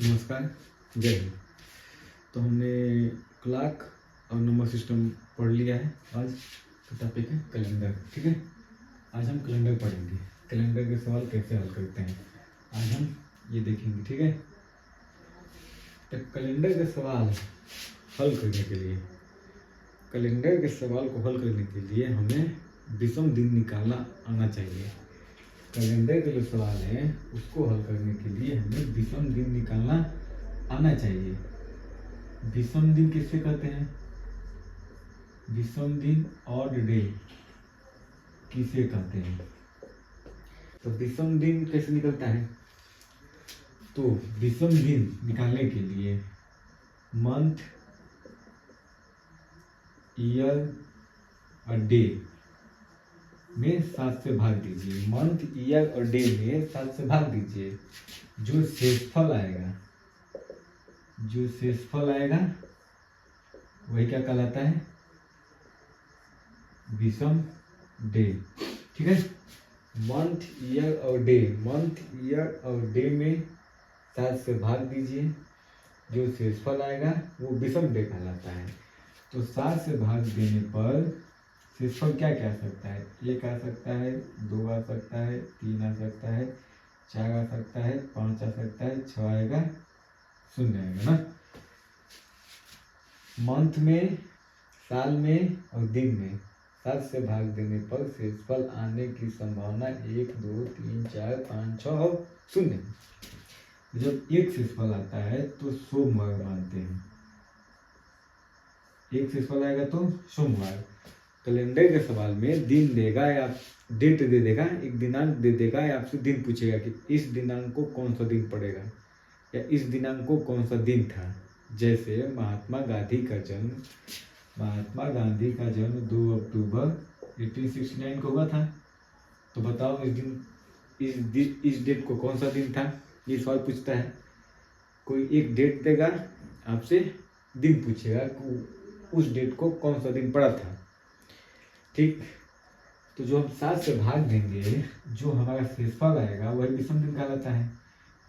नमस्कार, जय हिंद। तो हमने क्लॉक और नंबर सिस्टम पढ़ लिया है। आज का टॉपिक है कैलेंडर। ठीक है, आज हम कैलेंडर पढ़ेंगे। कैलेंडर के सवाल कैसे हल करते हैं आज हम ये देखेंगे। ठीक है, तो कैलेंडर के सवाल हल करने के लिए हमें विषम दिन निकालना आना चाहिए। कैलेंडर के जो सवाल है उसको हल करने के लिए हमें विषम दिन निकालना आना चाहिए। विषम दिन किससे कहते हैं? विषम दिन ऑड डे किसे कहते हैं? तो विषम दिन कैसे निकलता है? तो विषम दिन निकालने के लिए मंथ, ईयर और डे में 7 से भाग दीजिए। मंथ, ईयर और डे में 7 से भाग दीजिए। जो शेषफल आएगा वही क्या कहलाता है? विषम डे। ठीक है, मंथ, ईयर और डे में 7 से भाग दीजिए। जो शेषफल आएगा वो विषम डे कहलाता है। तो 7 से भाग देने पर शेषफल क्या क्या आ सकता है? 1 आ सकता है, 2 आ सकता है, 3 आ सकता है, 4 आ सकता है, 5 आ सकता है, 6 आएगा, 0 आएगा ना। मंथ में, साल में और दिन में 7 से भाग देने पर शेषफल आने की संभावना 1, 2, 3, 4, 5, 6 और 0। जब एक शेषफल आता है तो सोमवार मानते हैं। एक शेषफल आएगा तो सोमवार। कैलेंडर के सवाल में दिन देगा या डेट दे देगा, एक दिनांक दे देगा या आपसे दिन पूछेगा कि इस दिनांक को कौन सा दिन पड़ेगा या इस दिनांक को कौन सा दिन था। जैसे महात्मा गांधी का जन्म 2 अक्टूबर 1869 को हुआ था। तो बताओ इस डेट को कौन सा दिन था? ये सवाल पूछता है। कोई एक डेट देगा, आपसे दिन पूछेगा उस डेट को कौन सा दिन पड़ा था। ठीक, तो जो हम 7 से भाग देंगे, जो हमारा शेषफल आएगा वही विषम दिन कहलाता है।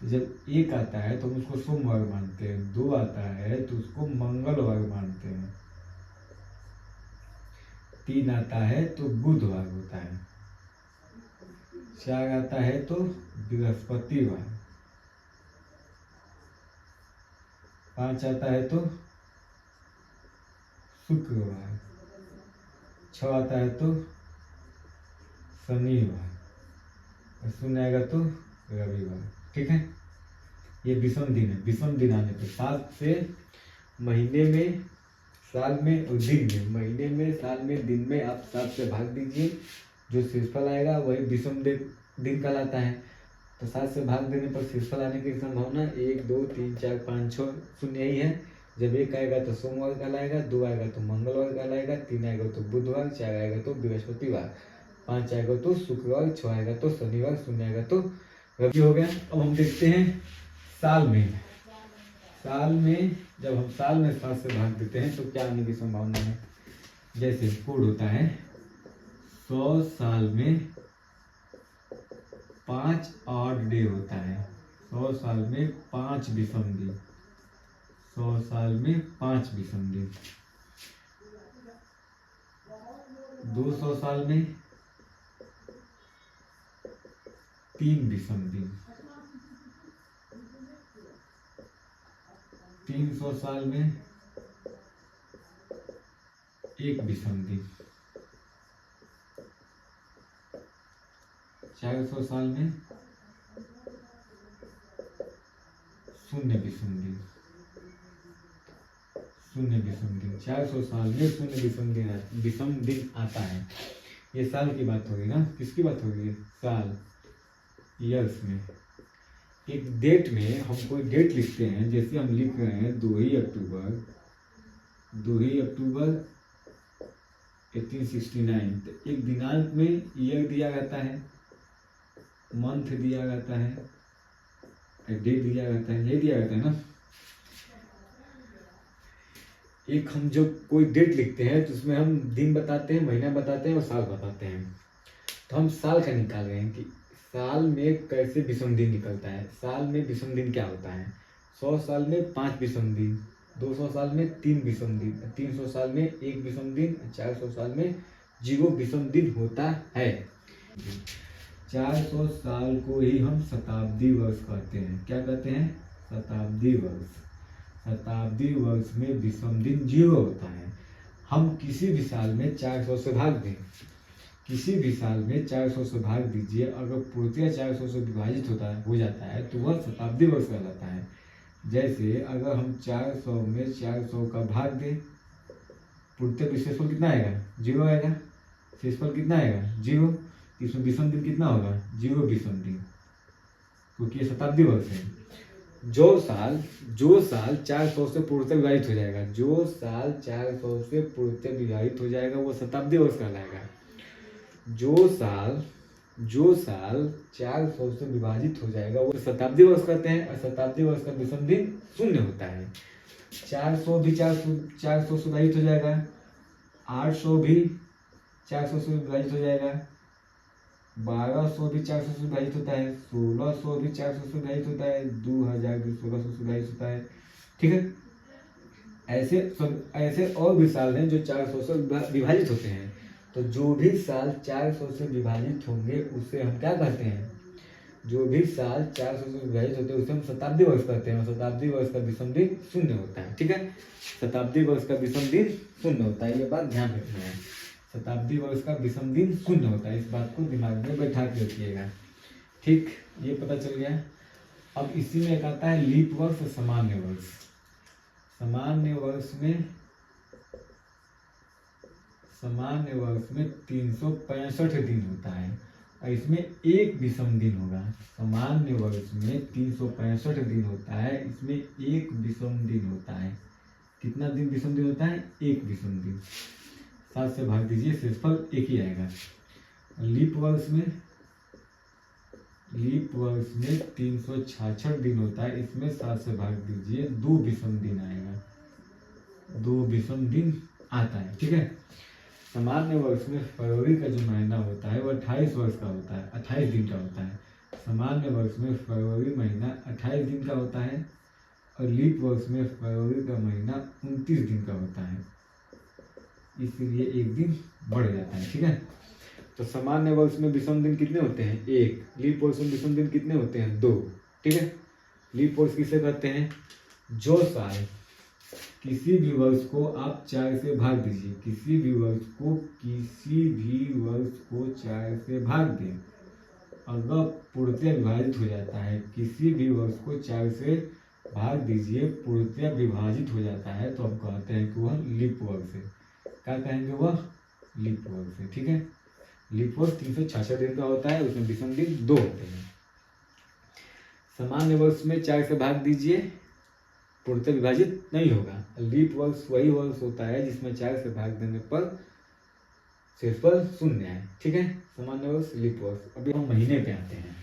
तो जब 1 आता है तो हम उसको सोमवार मानते हैं, 2 आता है तो उसको मंगलवार मानते हैं, 3 आता है तो बुधवार होता है, 4 आता है तो बृहस्पतिवार, 5 आता है तो शुक्रवार, 6 आता है तो शनिवार और 0 आएगा तो रविवार। ठीक है, ये विषम दिन है। विषम दिन आने पर 7 से महीने में, साल में और दिन में, महीने में, साल में, दिन में आप 7 से भाग दीजिए। जो शेषफल आएगा वही विषम दिन कहलाता है। तो 7 से भाग देने पर शेषफल आने की संभावना 1, 2, 3, 4, 5, 6, 0 ही है। जब 1 आएगा तो सोमवार कहलाएगा, 2 आएगा तो मंगलवार कहलाएगा, 3 आएगा तो बुधवार, 4 आएगा तो बृहस्पतिवार, 5 आएगा तो शुक्रवार, 6 आएगा तो शनिवार, 0 आएगा तो रवि हो गया। अब हम देखते हैं साल में। जब हम साल में 7 से भाग देते हैं तो क्या आने की संभावना है? जैसे कोड होता है 100 साल में 5 ऑड डे होता है। 100 साल में 5 विषम दिन। 100 साल में 5 विषम दिन। 200 साल में 3 विषम दिन। 300 साल में 1 विषम दिन। 400 साल में 0 विषम दिन। 0 विषम दिन। 400 साल में 0 विषम दिन आता है। ये साल की बात होगी ना, किसकी बात होगी? साल, ईयर्स में। एक डेट में हम कोई डेट लिखते हैं, जैसे हम लिख रहे हैं 2 ही अक्टूबर 1869। तो एक दिनांक में ईयर दिया रहता है, मंथ दिया रहता है, डेट दिया रहता है, ये दिया रहता है ना। एक हम जो कोई डेट लिखते हैं तो उसमें हम दिन बताते हैं, महीना बताते हैं और साल बताते हैं। तो हम साल का निकाल रहे हैं कि साल में कैसे विषम दिन निकलता है। साल में विषम दिन क्या होता है? 100 साल में 5 विषम दिन, 200 साल में 3 विषम दिन, 300 साल में 1 विषम दिन, 400 साल में 0 विषम दिन होता है। 400 साल को ही हम शताब्दी वर्ष कहते हैं। क्या कहते हैं? शताब्दी वर्ष। शताब्दी वर्ष में विषम दिन 0 होता है। हम किसी भी साल में 400 से भाग दें, किसी भी साल में 400 से भाग दीजिए, अगर पूर्णतः 400 से विभाजित हो जाता है तो वह शताब्दी वर्ष कहलाता है। जैसे अगर हम 400 में 400 का भाग दें, पूर्णतः विशेषफल कितना आएगा? 0 आएगा। शेषफल कितना आएगा? 0। इसमें विषम दिन कितना होगा? 0 विषम दिन, क्योंकि ये शताब्दी वर्ष है। जो साल 400 से पूर्णतः विभाजित हो जाएगा, जो साल 400 से पूर्णतः विभाजित हो जाएगा वो शताब्दी वर्ष कहलाएगा। जो साल 400 से विभाजित हो जाएगा वो शताब्दी वर्ष कहते हैं। और शताब्दी वर्ष का विषम दिन 0 होता है। 400 भी 400 से विभाजित हो जाएगा, 800 भी 400 से विभाजित हो जाएगा, 1200 भी 400 से विभाजित होता है, 1600 भी 400 से विभाजित होता है, 2000 भी 1600 से विभाजित होता है। ठीक है, ऐसे और भी साल हैं जो 400 से विभाजित होते हैं। तो जो भी साल 400 से विभाजित होंगे उसे हम क्या कहते हैं? जो भी साल 400 से विभाजित होते हैं उसे हम शताब्दी वर्ष कहते हैं। और शताब्दी वर्ष का विषम दिन 0 होता है। ठीक है, शताब्दी वर्ष का विषम दिन 0 होता है, ये बात ध्यान रखना है। शताब्दी वर्ष का विषम दिन 0 होता है, इस बात को दिमाग में बैठा के रखिएगा। ठीक, ये पता चल गया। अब इसी में एक आता है लीप वर्ष और सामान्य वर्ष। सामान्य वर्ष में 365 दिन होता है और इसमें एक विषम दिन होगा। सामान्य वर्ष में 365 दिन होता है, इसमें एक विषम दिन होता है। कितना दिन विषम दिन होता है? एक विषम दिन। 7 से भाग दीजिए, शेषफल 1 ही आएगा। लीप वर्ष में 366 दिन होता है, इसमें 7 से भाग दीजिए, 2 विषम दिन आएगा, 2 विषम दिन आता है। ठीक है, सामान्य वर्ष में फरवरी का जो महीना होता है वो 28 वर्ष का होता है, 28 दिन का होता है। सामान्य वर्ष में फरवरी महीना 28 दिन का होता है और लीप वर्ष में फरवरी का महीना 29 दिन का होता है, इसलिए एक दिन बढ़ जाता है। ठीक है, तो सामान्य वर्ष में विषम दिन कितने होते हैं? 1। लीप वर्ष में विषम दिन कितने होते हैं? 2। ठीक है, लीप वर्ष किसे कहते हैं? जो साल किसी भी वर्ष को आप 4 से भाग दीजिए, किसी भी वर्ष को 4 से भाग दें, अगर पूर्णतः विभाजित हो जाता है, किसी भी वर्ष को 4 से भाग दीजिए, पूर्णतः विभाजित हो जाता है, तो हम कहते हैं कि वह लीप वर्ष है। क्या कहेंगे? वह लीप वर्ष है। ठीक है, लीप वर्ष 366 दिन का होता है, उसमें विषम दिन 2 होते हैं। सामान्य वर्ष में 4 से भाग दीजिए, पूर्णतः विभाजित नहीं होगा। लीप वर्ष वही वर्ष होता है जिसमें 4 से भाग देने पर शेषफल 0 है। ठीक है, सामान्य वर्ष, लीप वर्ष। अभी हम महीने पे आते हैं।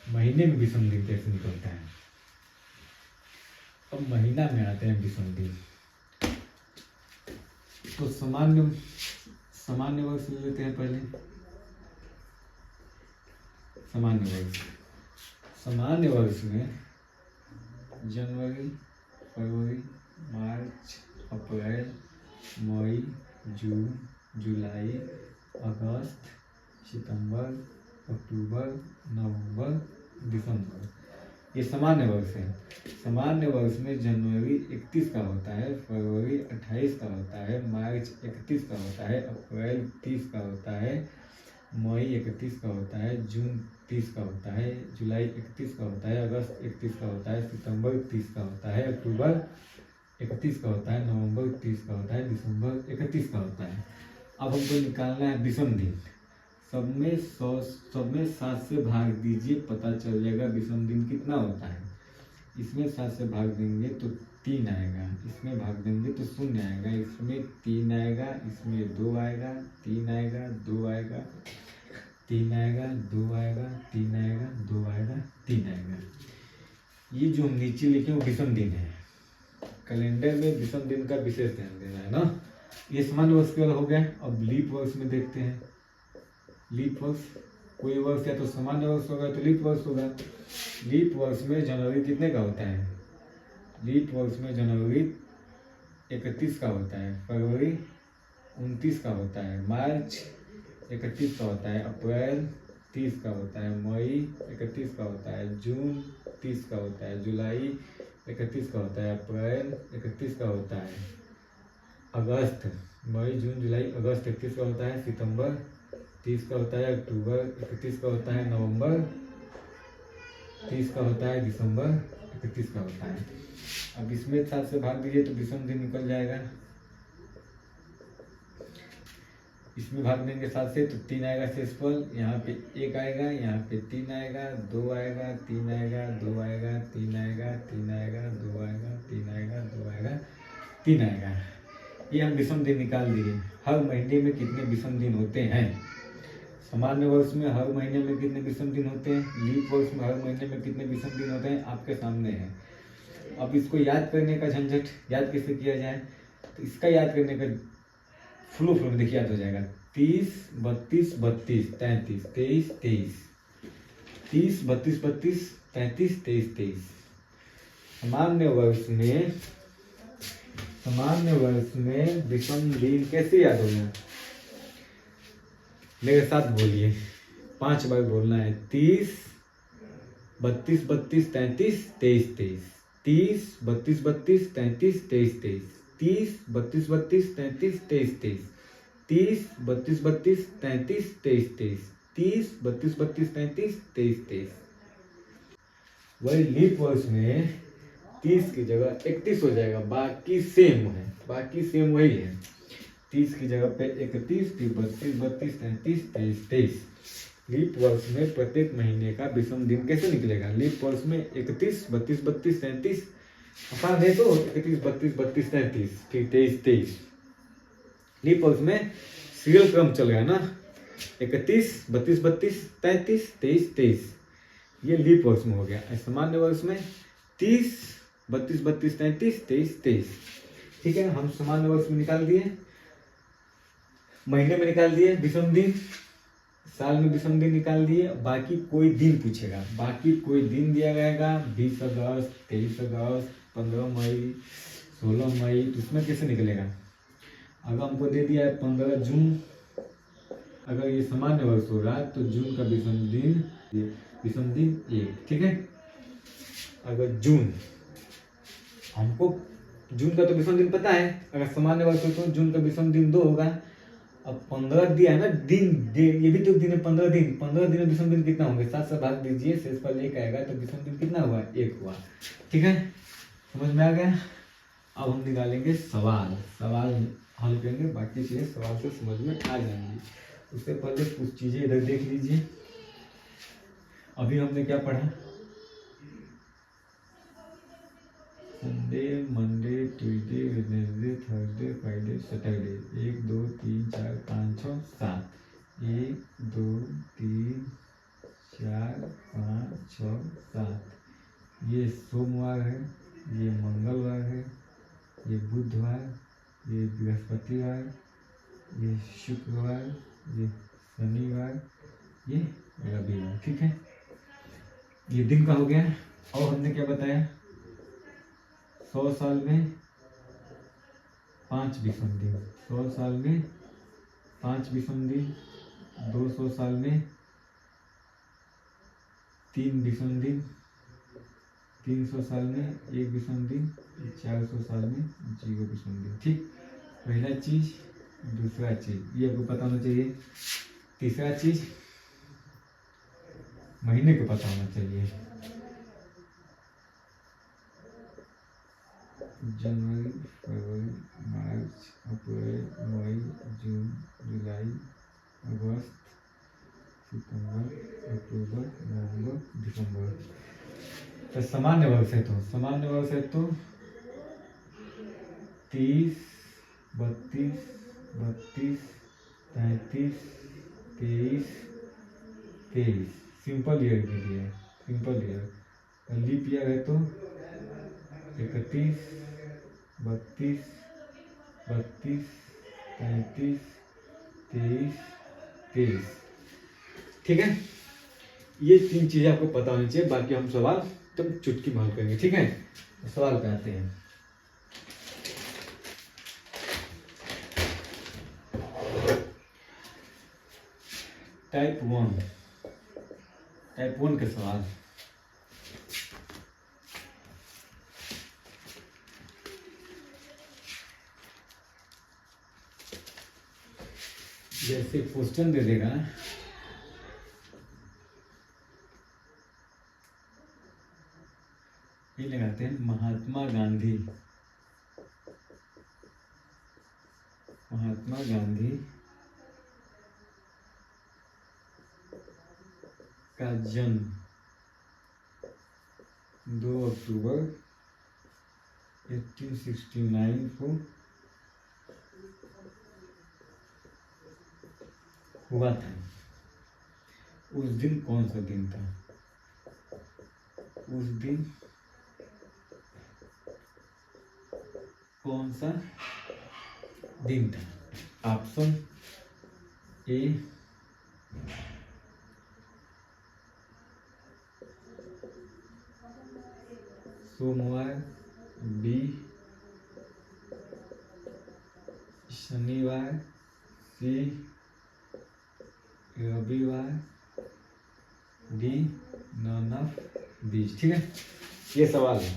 महीने में विषम दिन कैसे निकलता है? अब महीना में आते हैं विषम दिन। तो सामान्य वर्ष ले लेते हैं पहले। सामान्य वर्ष में जनवरी, फरवरी, मार्च, अप्रैल, मई, जून, जुलाई, अगस्त, सितंबर, अक्टूबर, नवंबर, दिसंबर, ये सामान्य वर्ष है। सामान्य वर्ष में जनवरी 31 का होता है, फरवरी 28 का होता है, मार्च 31 का होता है, अप्रैल 30 का होता है, मई 31 का होता है, जून 30 का होता है, जुलाई 31 का होता है, अगस्त 31 का होता है, सितंबर 30 का होता है, अक्टूबर 31 का होता है, नवंबर 30 का होता है, दिसंबर 31 का होता है। अब हमको निकालना है विषम दिन। सब में 7 से भाग दीजिए, पता चल जाएगा विषम दिन कितना होता है। इसमें 7 से भाग देंगे तो 3 आएगा, इसमें भाग देंगे तो 0 आएगा, इसमें 3 आएगा, इसमें 2 आएगा, 3 आएगा, 2 आएगा, 3 आएगा, 2 आएगा, 3 आएगा, 2 आएगा, 3 आएगा। ये जो हम नीचे लिखे वो विषम दिन है। कैलेंडर में विषम दिन का विशेष ध्यान देना है ना। ये सामान्य वर्ष केवल हो गया। अब लीप वर्ष में देखते हैं। लीप वर्ष, कोई वर्ष या तो सामान्य वर्ष होगा तो लीप वर्ष होगा। लीप वर्ष में जनवरी कितने का होता है? लीप वर्ष में जनवरी 31 का होता है, फरवरी 29 का होता है, मार्च 31 का होता है, अप्रैल 30 का होता है, मई 31 का होता है, जून 30 का होता है, जुलाई 31 का होता है, अप्रैल 31 का होता है, अगस्त, मई जून जुलाई अगस्त 31 का होता है, सितंबर 30 का होता है, अक्टूबर 31 का होता है, नवंबर 30 का होता है, दिसंबर 31 का होता है। अब इसमें 7 से भाग दीजिए तो विषम दिन निकल जाएगा। इसमें भाग देंगे 7 से तो 3 आएगा शेषफल, यहाँ पे 1 आएगा, यहाँ पे 3 आएगा, 2 आएगा, 3 आएगा, 2 आएगा, 3 आएगा, 3 आएगा, 2 आएगा, 3 आएगा, 2 आएगा, 3 आएगा। ये हम विषम दिन निकाल दिए। हर महीने में कितने विषम दिन होते हैं? सामान्य वर्ष में हर महीने में कितने विषम दिन होते हैं? लीप वर्ष में हर महीने में कितने विषम दिन होते हैं? आपके सामने है। अब इसको याद करने का झंझट, याद कैसे किया जाए? तो इसका याद करने का फ्लो में देखिए याद हो जाएगा। 30, 32, 32, 33, 23, 23, 30, 32, 32, 33, 23, 23। सामान्य वर्ष में विषम दिन कैसे याद होगा? मेरे साथ बोलिए, 5 बार बोलना है। 30, 32, 32, 33, 23, 23, 30, 32, 32, 33, 23, 23, 30, 32, 32, 33, 23, 23, 30, 32, 32, 33, 23, 23, 30, 32, 32, 33, 23, 23। वही लीप वर्ष में 30 की जगह 31 हो जाएगा, बाकी सेम है, बाकी सेम वही है। 30 की जगह पे 31, 32, 32, 33, 23, 23। लीप वर्ष में प्रत्येक महीने का विषम दिन कैसे निकलेगा? लीप वर्ष में 31, 32, 32, 33 आसान है तो 31, 32, 32, 33, फिर 23, 23। लीप वर्ष में सीरियल क्रम चल रहा है ना, 31, 32, 32, 33, 23, 23। ये लीप वर्ष में हो गया। सामान्य वर्ष में 30, 32, 32, 33, 23, 23। ठीक है, हम सामान्य वर्ष में निकाल दिए, महीने में निकाल दिए विषम दिन, साल में विषम दिन निकाल दिए। बाकी कोई दिन पूछेगा, बाकी कोई दिन दिया जाएगा, 20 अगस्त, 23 अगस्त, 15 मई, 16 मई, तो उसमें कैसे निकलेगा? अगर हमको दे दिया है 15 जून, अगर ये सामान्य वर्ष हो रहा है तो जून का विषम दिन 1, ठीक है। अगर जून, हमको जून का तो विषम दिन पता है, अगर सामान्य वर्ष हो तो जून का विषम दिन 2 होगा। अब 15 दिया है ना दिन, ये भी तो दिन है, 15 दिन, 15 दिन में विषम दिन कितना होंगे? 7 से भाग दीजिए, शेषफल 1 आएगा, तो विषम दिन कितना हुआ? 1 हुआ। ठीक है, समझ में आ गया? अब हम निकालेंगे सवाल हल करेंगे, बाकी चीजें सवाल से समझ में आ जाएंगी। उससे पहले कुछ चीजें इधर देख लीजिए। अभी हमने क्या पढ़ा? Sunday, Monday, Tuesday, Wednesday, Thursday, Friday, Saturday, 1, 2, 3, 4, 5, 6, 7, 1, 2, 3, 4, 5, 6, 7। ये सोमवार है, ये मंगलवार है, ये बुधवार, ये बृहस्पतिवार, ये शुक्रवार, ये शनिवार, ये रविवार। ठीक है, ये दिन का हो गया। और हमने क्या बताया? 100 साल में 5 विषम दिन, 100 साल में 5 विषम दिन, 200 साल में 3 विषम दिन, 300 साल में 1 विषम दिन, 400 साल में 0 विषम दिन। ठीक, पहला चीज। दूसरा चीज ये आपको पता होना चाहिए। तीसरा चीज महीने को पता होना चाहिए। जनवरी, फरवरी, मार्च, अप्रैल, मई, जून, जुलाई, अगस्त, सितंबर, अक्टूबर, नवंबर, दिसंबर। तो सामान्य वर्ष है तो 30, 32, 32, 33, 23, 23 सिंपल ईयर के लिए, सिंपल ईयर। लीप ईयर है तो 31, 32, 32, 33, 23, 23। ठीक है, ये 3 चीजें आपको पता होनी चाहिए, बाकी हम सवाल एकदम चुटकी भर करेंगे। ठीक है, सवाल पे आते हैं। टाइप वन के सवाल। जैसे क्वेश्चन दे देगा, ये लगाते हैं महात्मा गांधी का जन्म 2 अक्टूबर 1869 को हुआ था। उस दिन कौन सा दिन था? उस दिन कौन सा दिन था? ऑप्शन ए सोमवार, बी शनिवार, सी रविवार, डी नॉन ऑफ दीज। ठीक है, ये सवाल है।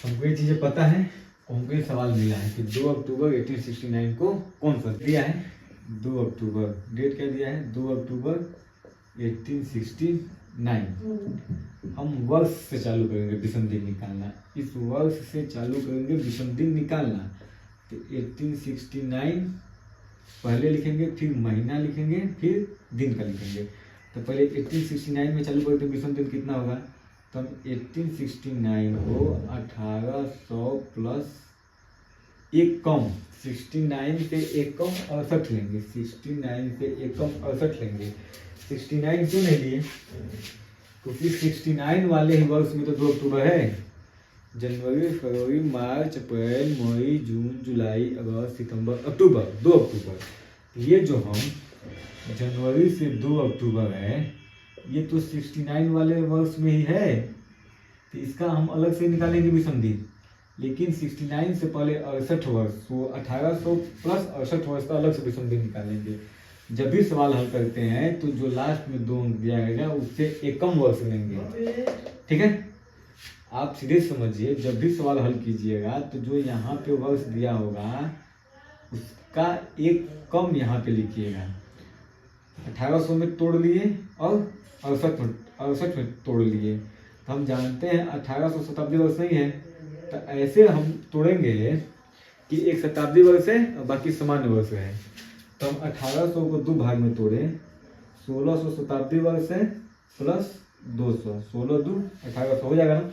हमको ये चीजें पता है, हमको ये सवाल मिला है कि 2 अक्टूबर 1869 को कौन सा दिया है? 2 अक्टूबर, डेट क्या दिया है? 2 अक्टूबर 1869। हम वर्ष से चालू करेंगे विषम दिन निकालना। इस वर्ष से चालू करेंगे विषम दिन निकालना। तो 1869 पहले लिखेंगे, फिर महीना लिखेंगे, फिर दिन का लिखेंगे। तो पहले 1869 में चालू करें तो विषम दिन कितना होगा? तो हम 1869 को 1800 प्लस एक कम 69 से एक कम 68 लेंगे। 69 से एक कम 68 लेंगे। 69 क्यों नहीं लिए? क्योंकि 69 वाले ही वर्ष में तो 2 अक्टूबर है। जनवरी, फरवरी, मार्च, अप्रैल, मई, जून, जुलाई, अगस्त, सितंबर, अक्टूबर, 2 अक्टूबर। ये जो हम जनवरी से 2 अक्टूबर है, ये तो 69 वाले वर्ष में ही है। तो इसका हम अलग से निकालेंगे विषम दिन। लेकिन 69 से पहले 68 वर्ष, वो 1800 प्लस 68 वर्ष का अलग से विषम दिन निकालेंगे। जब भी सवाल हल करते हैं तो जो लास्ट में 2 अंक दिया गया उससे एक कम वर्ष लेंगे। ठीक है, आप सीधे समझिए, जब भी सवाल हल कीजिएगा तो जो यहाँ पे वर्ष दिया होगा उसका एक कम यहाँ पे लिखिएगा। 1800 में तोड़ लिए और 68 में तोड़ लिए। तो हम जानते हैं 1800 शताब्दी वर्ष नहीं है, तो ऐसे हम तोड़ेंगे कि एक शताब्दी वर्ष है और बाकी सामान्य वर्ष है। तो हम 1800 को 2 भाग में तोड़े, 1600 शताब्दी वर्ष है प्लस 200, 16 2 1800 हो जाएगा ना।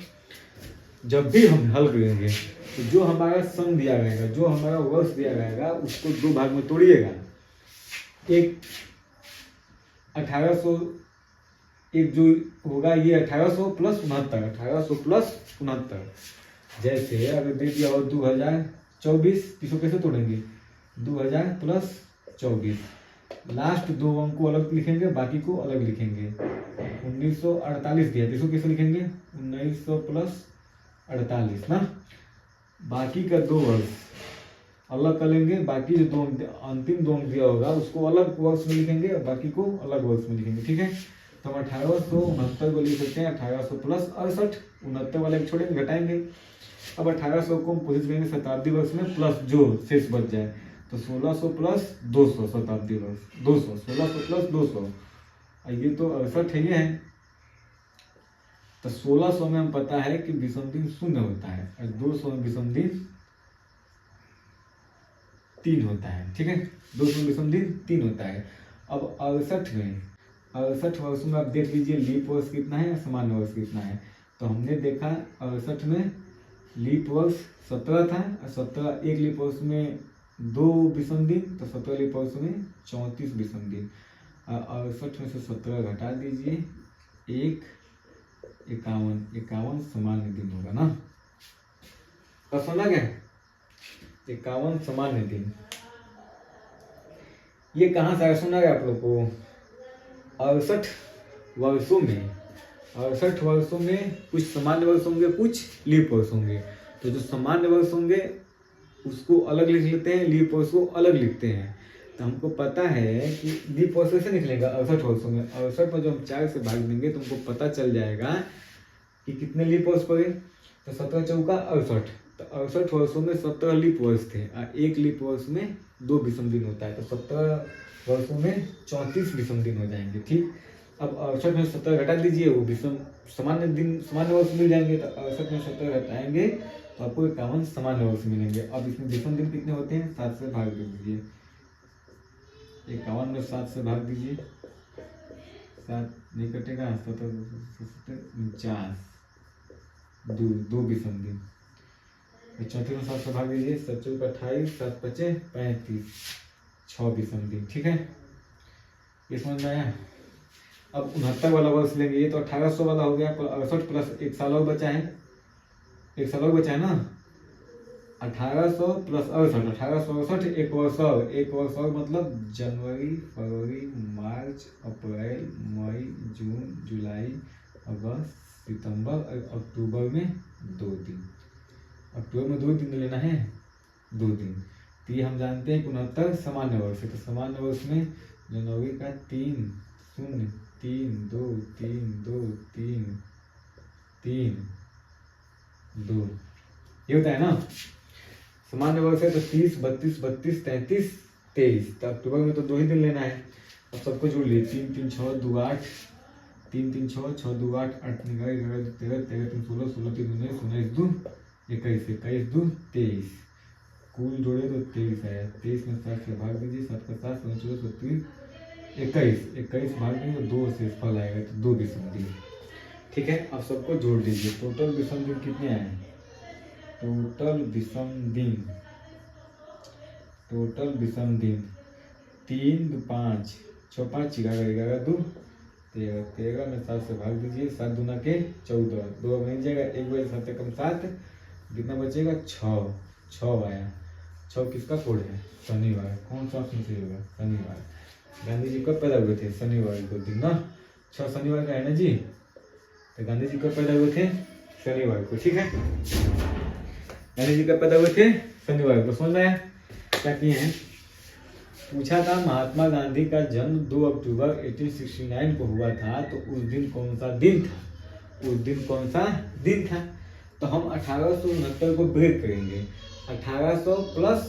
जब भी हम हल करेंगे तो जो हमारा सन दिया रहेगा, जो हमारा वर्ष दिया रहेगा, उसको 2 भाग में तोड़िएगा। एक 1800, एक जो होगा ये 1800 प्लस 69, 1800 प्लस 69। जैसे अगर दे दिया हो 2024, इसको कैसे तोड़ेंगे? 2000 प्लस 24, लास्ट 2 अंक को अलग लिखेंगे, बाकी को अलग लिखेंगे। 1948 दिया, इसको कैसे लिखेंगे? 1900 प्लस 48 ना। बाकी का 2 वर्ष अलग कर लेंगे, बाकी जो अंतिम 2 अंक दिया होगा उसको अलग वर्ष में लिखेंगे और बाकी को अलग वर्ष में लिखेंगे। ठीक है, तो हम 1869 को लिख सकते हैं 1800 प्लस 68, 69 वाले छोड़ेंगे, घटाएंगे। अब 1800 को हम कोशिश करेंगे शताब्दी वर्ष में, प्लस जो शेष बच जाए, तो 1600 प्लस 200 शताब्दी वर्ष, 200, 1600 प्लस 200, ये तो 68 है, ये है। तो 1600 में हम पता है कि विषम दिन 0 होता है और 200 में विषम दिन 3 होता है। ठीक है, 200 में विषम दिन 3 होता है। अब 68 वर्ष में आप देख लीजिए लीप वर्ष कितना है, सामान्य वर्ष कितना है। तो हमने देखा 68 में लीप वर्ष 17 था और 17 एक लीप वर्ष में 2 विषम दिन, तो 17 लीप वर्ष में 34 विषम दिन। 68 में से 17 घटा दीजिए, 1 51 सामान्य दिन होगा ना। तो समझा गया, 51 सामान्य दिन। ये कहाँ से सुना गया आप लोग को? 68 वर्षों में 68 वर्षों में कुछ सामान्य वर्ष होंगे, कुछ लीप वर्ष होंगे। तो जो सामान्य वर्ष होंगे उसको अलग लिख लेते हैं, लीप वर्ष को अलग लिखते हैं। तो हमको पता है कि लीप वर्ष कैसे निकलेगा 68 वर्षों में। 68 में जो हम 4 से भाग देंगे तो हमको पता चल जाएगा कि कितने लीप वर्ष पड़े। तो 17 चौका 68, तो 68 वर्षों में 17 लीप वर्ष थे और एक लीप वर्ष में 2 विषम दिन होता है। तो 17 वर्षों में 34 विषम दिन हो जाएंगे। ठीक, अब 68 में 17 घटा दीजिए, वो विषम सामान्य दिन सामान्य वर्ष मिल जाएंगे। तो 68 में 17 घटाएंगे तो आपको 51 सामान्य वर्ष मिलेंगे। अब इसमें विषम दिन कितने होते हैं, 7 से भाग दे दीजिए। 51 में 7 से भाग दीजिए, 7 नहीं कटेगा, 49, दो विषम दिन। 34 में 7 से भाग दीजिए, 7 चौक 28, 7 पचे 35, 6 विषम दिन। ठीक है, ये समझ में आया। अब 69 वाला वर्ष लेंगे, ये तो 1800 वाला हो गया, 68 प्लस 1 साल और बचा है, 1 साल और बचा है ना। 1800 प्लस 68, 1868 एक वर्ष और मतलब जनवरी, फरवरी, मार्च, अप्रैल, मई, जून, जुलाई, अगस्त, सितंबर और अक्टूबर में 2 दिन। अक्टूबर में 2 दिन लेना है, 2 दिन। तो ये हम जानते हैं कि 69 सामान्य वर्ष है। तो सामान्य वर्ष में जनवरी का 3 0 3 2 3 2 3 3 2 ये होता है ना सामान्य वर्ष है। तो 30 32 32 33 23, तो अक्टूबर में तो 2 ही दिन लेना है। अब सबको जोड़ लिए, 3 3 6 2 8, 3 3 6 6 2 8 8 11 11 13 13 3 16 16 3 19 19 2 21 21 2 23, कुल जोड़े तो 23 आया। 23 में 7 से भाग दीजिए, 7 का 7 14 17 21 21 भाग देंगे तो 2 से फल आएगा, तो 2 विषम दिन। ठीक है, अब सबको जोड़ दीजिए, टोटल विषम दिन कितने आए। टोटल विषम दिन 3 2 5 6 5 11 11 2 13 13 में 7 से भाग दीजिए, 7 दूना के 14, 2 बन जाएगा, 1 बजे 7 कम 7, कितना बचेगा 6 आया। 6 किसका कोड है, शनिवार। कौन सा ऑप्शन सही होगा, शनिवार। गांधी जी कब पैदा हुए थे, शनिवार को दिन ना, 6 शनिवार का है ना जी। तो गांधी जी कब पैदा हुए थे, शनिवार को। ठीक है, गांधी जी कब पैदा हुए थे, शनिवार को। समझ में क्या किए हैं, पूछा था महात्मा गांधी का जन्म 2 अक्टूबर 1869 को हुआ था, तो उस दिन कौन सा दिन था, उस दिन कौन सा दिन था। तो हम 1869 को ब्रेक करेंगे, 1800 प्लस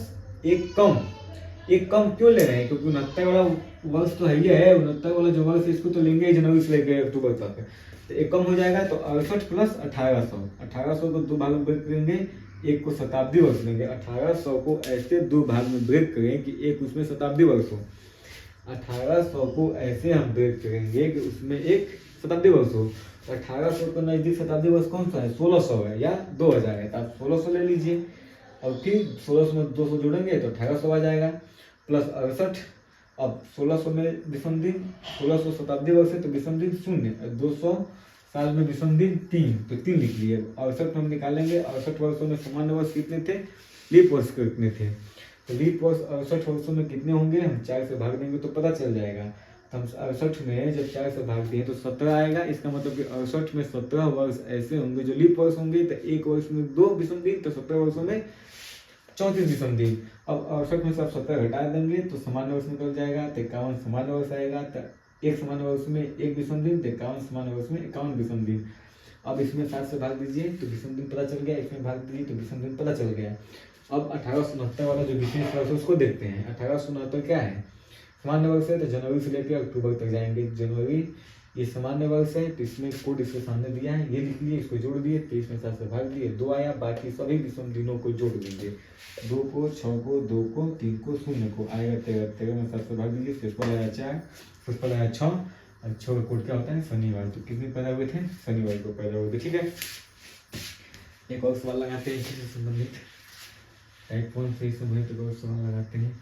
एक कम क्यों ले रहे हैं, क्योंकि 69 वाला वर्ष तो है ही है, 69 वाला जो वर्ष है इसको तो लेंगे जनवरी से लेकर अक्टूबर तक, तो एक कम हो जाएगा। तो 68 प्लस 1800 को 2 भाग में ब्रेक करेंगे, एक को शताब्दी वर्ष लेंगे। 1800 को ऐसे 2 भाग में ब्रेक करें कि एक उसमें शताब्दी वर्ष हो। 1800 को ऐसे हम ब्रेक करेंगे कि उसमें एक शताब्दी वर्ष हो। 1800 के नजदीक शताब्दी वर्ष कौन सा है, 1600 है या 2000 है, तो आप 1600 ले लीजिए। और फिर 1600 में 200 जोड़ेंगे तो 1800 आ जाएगा, प्लस 68। अब 1600 में विषम दिन, 1600 शताब्दी वर्ष है तो विषम दिन 0, 200 साल में विषम दिन 3, तो 3 लिख लिए। 68 हम निकालेंगे, 68 वर्षों में सामान्य वर्ष कितने थे, लीप वर्ष कितने थे। तो लीप वर्ष 68 वर्षों में कितने होंगे, हम 4 से भाग देंगे तो पता चल जाएगा। तो हम 68 में जब 4 से भागते हैं तो 17 आएगा। इसका मतलब कि 68 में 17 वर्ष ऐसे होंगे जो लीप वर्ष होंगे। तो एक वर्ष में 2 विषम दिन, तो 17 वर्षों में 34 विषम दिन। अब 68 में से आप 17 घटा देंगे तो सामान्य वर्ष निकल जाएगा, तो 51 सामान्य वर्ष आएगा। तो एक सामान्य वर्ष में 1 विषम दिन, तो 51 सामान्य वर्ष में 51 विषम दिन। अब इसमें 7 से भाग दीजिए तो विषम दिन पता चल गया, इसमें भाग दीजिए तो विषम दिन पता चल गया। अब 1869 वाला जो विशेष वर्ष है उसको देखते हैं। 1869 क्या है, सामान्य वर्ष है, तो जनवरी से लेकर अक्टूबर तक जाएंगे। जनवरी ये सामान्य वर्ष है, तो इसमें कोड इसके सामने दिया है, ये लिख लिए, इसको जोड़ दिए, 23 में 7 से भाग दिए, 2 आया। बाकी सभी विषम दिनों को जोड़ देंगे, 2 को 6 को 2 को 3 को 0 को आएगा 13, 13 में 7 से भाग दीजिए, फिर पर आया 4, फिर पर आया 6, और 6 का कोड क्या होता है, शनिवार। तो कितने पैदा हुए थे, शनिवार को पैदा हुए थे। ठीक है, एक और सवाल लगाते हैं इसी से संबंधित, टाइप 1 से संबंधित एक और सवाल लगाते हैं।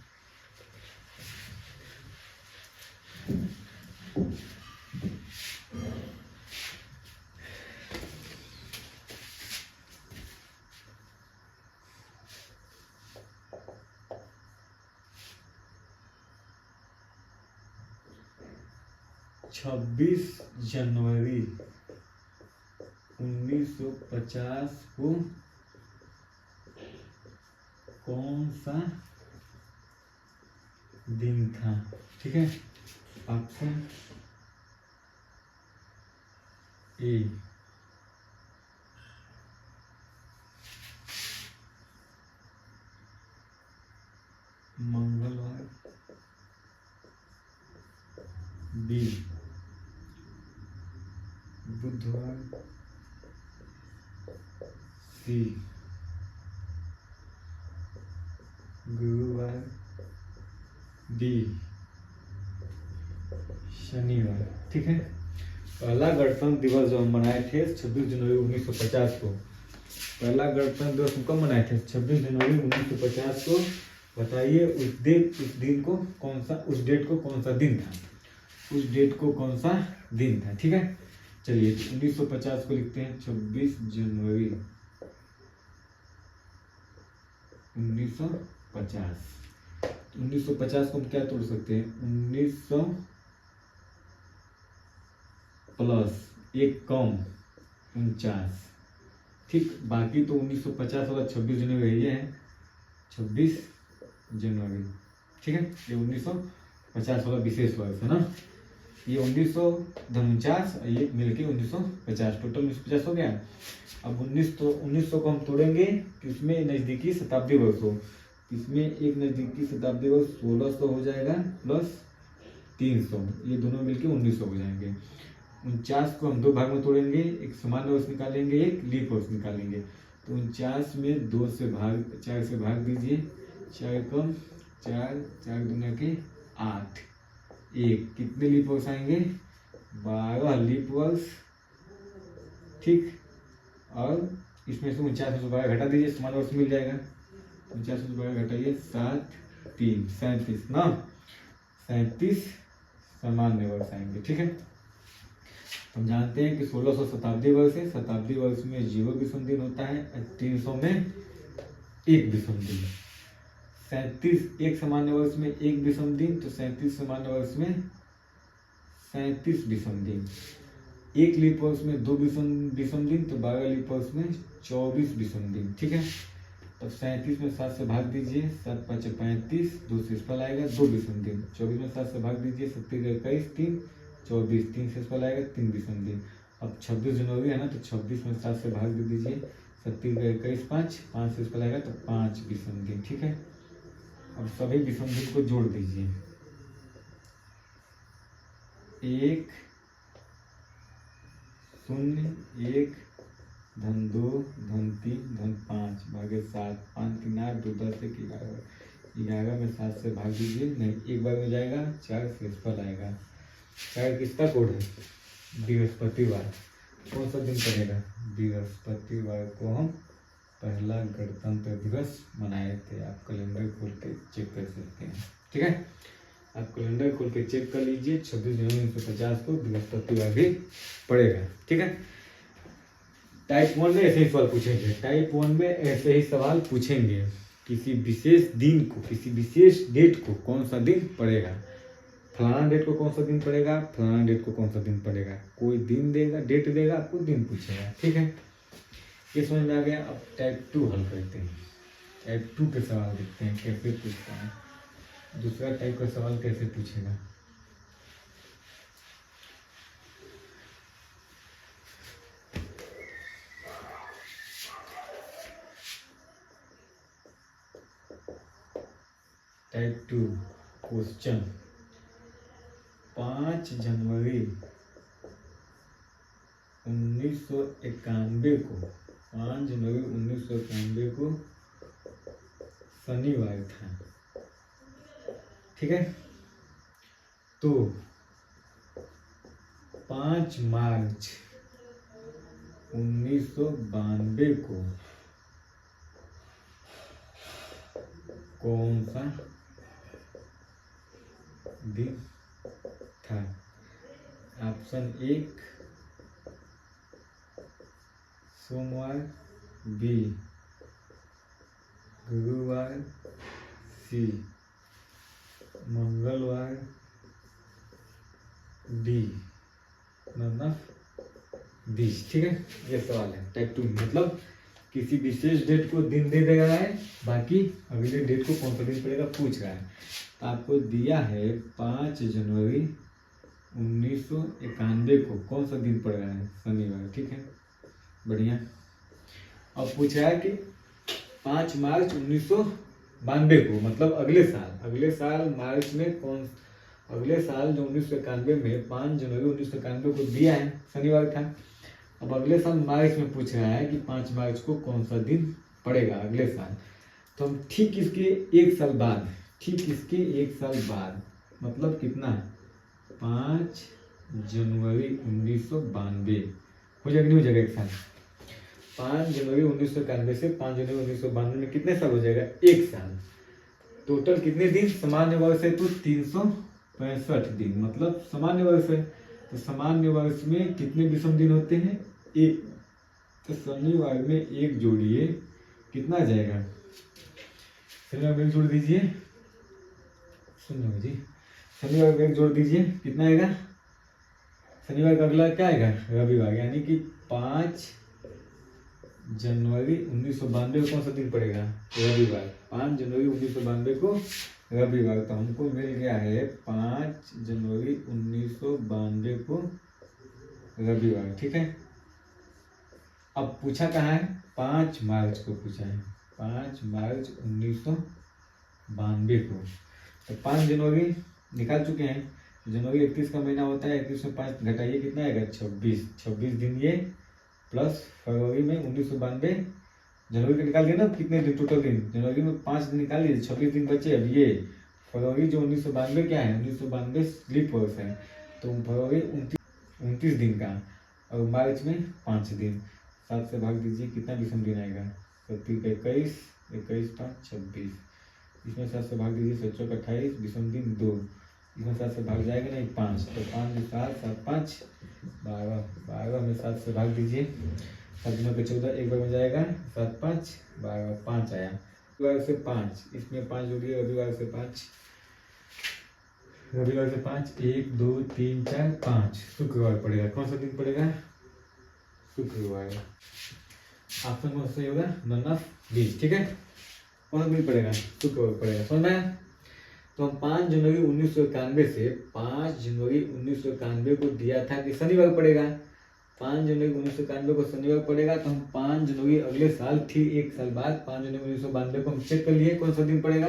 छब्बीस जनवरी 1950 को कौन सा दिन था? ठीक है, ऑप्शन ए मंगलवार, बी बुधवार, सी गुरुवार, डी शनिवार। ठीक है, पहला गणतंत्र दिवस जो हम मनाए थे 26 जनवरी 1950 को, पहला गणतंत्र दिवस कब मनाए थे? 26 जनवरी 1950 को। बताइए उस दिन को कौन सा, उस डेट को कौन सा दिन था? उस डेट को कौन सा दिन था? ठीक है, चलिए 1950 को लिखते हैं 26 जनवरी 1950। 1950 को हम क्या तोड़ सकते हैं? 1900 प्लस एक कम 49। ठीक, बाकी तो 1950 वाला 26 जनवरी ये है 26 जनवरी। ठीक है, ये 1950 वाला विशेष वर्ष है ना, ये 1949 और ये मिलके 1950, टोटल 1950 हो गया। अब 1900 को हम तोड़ेंगे तो इसमें नजदीकी शताब्दी वर्ष हो, इसमें एक नजदीकी शताब्दी वर्ष 1600 हो जाएगा प्लस 300, ये दोनों मिलके 1900 हो जाएंगे। 49 को हम दो भाग में तोड़ेंगे, एक सामान्य वर्ष निकालेंगे, एक लीप वर्ष निकालेंगे। तो 49 में 4 से भाग दीजिए, 4 कम 4, 4 दूना के 8, एक कितने लीप वर्ष आएंगे? 12 लीप वर्ष। ठीक, और इसमें से 49 में से 12 घटा दीजिए, सामान्य वर्ष मिल जाएगा। 49 में से 12 घटाइए, 7 3 37 ना, 37 सामान्य वर्ष आएंगे। ठीक है, हम जानते हैं कि 1600 शताब्दी वर्ष है, शताब्दी वर्ष में 0 विषम दिन होता है, 300 में 1 विषम दिन। 37 एक सामान्य वर्ष में 1 विषम दिन, तो 37 सामान्य वर्ष में 37 विषम दिन। एक लीप वर्ष में 2 विषम दिन, तो 12 लीप वर्ष में 24 विषम दिन। ठीक है, तब 37 में 7 से भाग दीजिए, 7 5 35, 2 से फल आएगा 2 विषम दिन। 24 में 7 से भाग दीजिए, 7 21 3, 24 3 से फल आएगा 3 विषम दिन। अब 26 जनवरी है ना, तो 26 में 7 से भाग दे दीजिए, 7 21 5, 5 से फल आएगा तो 5 विषम दिन। ठीक है, अब सभी विषम दिन को जोड़ दीजिए, 1 0 1 धन 2 धन 3 धन 5 भागे 7, 5 3 8 2 10 1 11, 11 में 7 से भाग दीजिए, नहीं एक बार में जाएगा, 4 से फल आएगा। 4 किसका कोड है? बृहस्पतिवार। कौन सा दिन पड़ेगा? बृहस्पतिवार को हम पहला गणतंत्र दिवस मनाए थे। आप कैलेंडर खोल के चेक कर सकते हैं। ठीक है, आप कैलेंडर खोल के चेक कर लीजिए, 26 जनवरी 1950 को बृहस्पतिवार भी पड़ेगा। ठीक है, टाइप 1 में ऐसे ही सवाल पूछेंगे, टाइप 1 में ऐसे ही सवाल पूछेंगे, किसी विशेष दिन को, किसी विशेष डेट को कौन सा दिन पड़ेगा, फलाना डेट को कौन सा दिन पड़ेगा, फलाना डेट को कौन सा दिन पड़ेगा, कोई दिन देगा, डेट देगा, आपको दिन पूछेगा। ठीक है, ये समझ में आ गया। अब टाइप 2 हल करते हैं, टाइप 2 के सवाल देखते हैं कैसे पूछता है, दूसरा टाइप का सवाल कैसे पूछेगा। टाइप 2 क्वेश्चन, 5 जनवरी 1991 को, 5 जनवरी 1991 को शनिवार था। ठीक है, तो 5 मार्च 1992 को कौन सा दिन था? ऑप्शन 1 सोमवार, बी गुरुवार, सी मंगलवार, डी मतलब बीज। ठीक है, ये सवाल है टाइप 2 मतलब किसी विशेष डेट को दिन दे दे रहा है, बाकी अगले डेट को कौन सा दिन पड़ेगा पूछ रहा है। तो आपको दिया है 5 जनवरी 1991 को कौन सा दिन पड़ रहा है, शनिवार। ठीक है, बढ़िया। अब पूछ रहा है कि 5 मार्च 1992 को मतलब अगले साल मार्च में कौन, अगले साल जो 1991 में 5 जनवरी 1991 को दिया है शनिवार था। अब अगले साल मार्च में पूछ रहा है कि 5 मार्च को कौन सा दिन पड़ेगा अगले साल। तो हम ठीक इसके एक साल बाद मतलब कितना, 5 जनवरी 1992 हो जाएगा, नहीं हो जाएगा एक साल। 5 जनवरी 1991 से 5 जनवरी 1992 में कितने साल हो जाएगा, एक साल। टोटल कितने दिन, सामान्य वर्ष है तो 365 दिन मतलब सामान्य वर्ष है। तो सामान्य वर्ष में कितने विषम दिन होते हैं, एक। तो शनिवार में एक जोड़िए, कितना आ जाएगा, शनिवार में एक जोड़ दीजिए, सुनो जी, शनिवार में एक जोड़ दीजिए, कितना आएगा, शनिवार का अगला क्या आएगा, रविवार। यानी कि 5 जनवरी 1992 को कौन सा दिन पड़ेगा, रविवार। 5 जनवरी 1992 को रविवार। तो हमको मिल गया है 5 जनवरी 1992 को रविवार। ठीक है, अब पूछा कहाँ है, 5 मार्च को पूछा है, 5 मार्च 1992 को। तो 5 जनवरी निकाल चुके हैं, जनवरी 31 का महीना होता है, 31 में 5 घटाइए कितना आएगा, 26 दिन ये, प्लस फरवरी में 1992, जनवरी का निकाल दिया ना कितने दिन टोटल दिन, जनवरी में 5 दिन निकाल लीजिए, 26 दिन बचे। अब ये फरवरी जो 1992 क्या है, 1992 स्लिप वर्ष है, तो फरवरी 29 दिन का, और मार्च में 5 दिन। 7 से भाग दीजिए, कितना विषम दिन आएगा, 21, 21 5 26, इसमें 7 से भाग दीजिए, 7 28, विषम दिन 2, इसमें 7 से भाग जाएगा नहीं 5, तो 5 7 7 5 12, 12 में 7 से भाग दीजिए, 7 दिनों पे 14, एक बार में जाएगा 7 5 12, 5 आया, रविवार से 5, इसमें 5 जोड़िए, रविवार से 5, 1 2 3 4 5, शुक्रवार पड़ेगा। कौन सा दिन पड़ेगा, शुक्रवार। ऑप्शन कौन सा सही होगा, नन ऑफ दीज। ठीक है, कौन सा दिन पड़ेगा, शुक्रवार पड़ेगा, समझ में आया। तो हम 5 जनवरी 1991 से 5 जनवरी 1991 को दिया था कि शनिवार पड़ेगा, 5 जनवरी 1991 को शनिवार पड़ेगा। तो हम 5 जनवरी अगले साल ठीक एक साल बाद 5 जनवरी 1992 को हम चेक कर लिए कौन सा दिन पड़ेगा।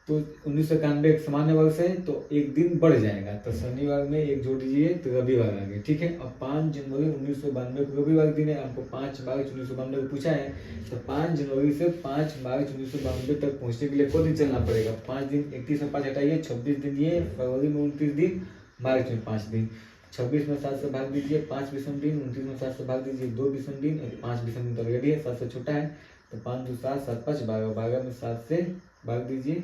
तो 1991 एक सामान्य वर्ष है, तो एक दिन बढ़ जाएगा, तो शनिवार में एक जोड़ दीजिए तो रविवार आ गया। ठीक है, अब 5 जनवरी 1992 को रविवार दिन है, आपको 5 मार्च 1992 को पूछा है, तो 5 जनवरी से 5 मार्च 1992 तक पहुंचने के लिए कौन दिन चलना पड़ेगा, 5 दिन, 31 में 5 हटाइए, 26 दिन ये, फरवरी में 29 दिन, मार्च में 5 दिन, 26 में 7 से भाग दीजिए, 5 विषम दिन, 29 में 7 से भाग दीजिए, 2 विषम दिन, 5 विषम दिन तो रेडी है, 7 से छोटा है, तो 5 2 7 7 5 12, 12 में 7 से भाग दीजिए,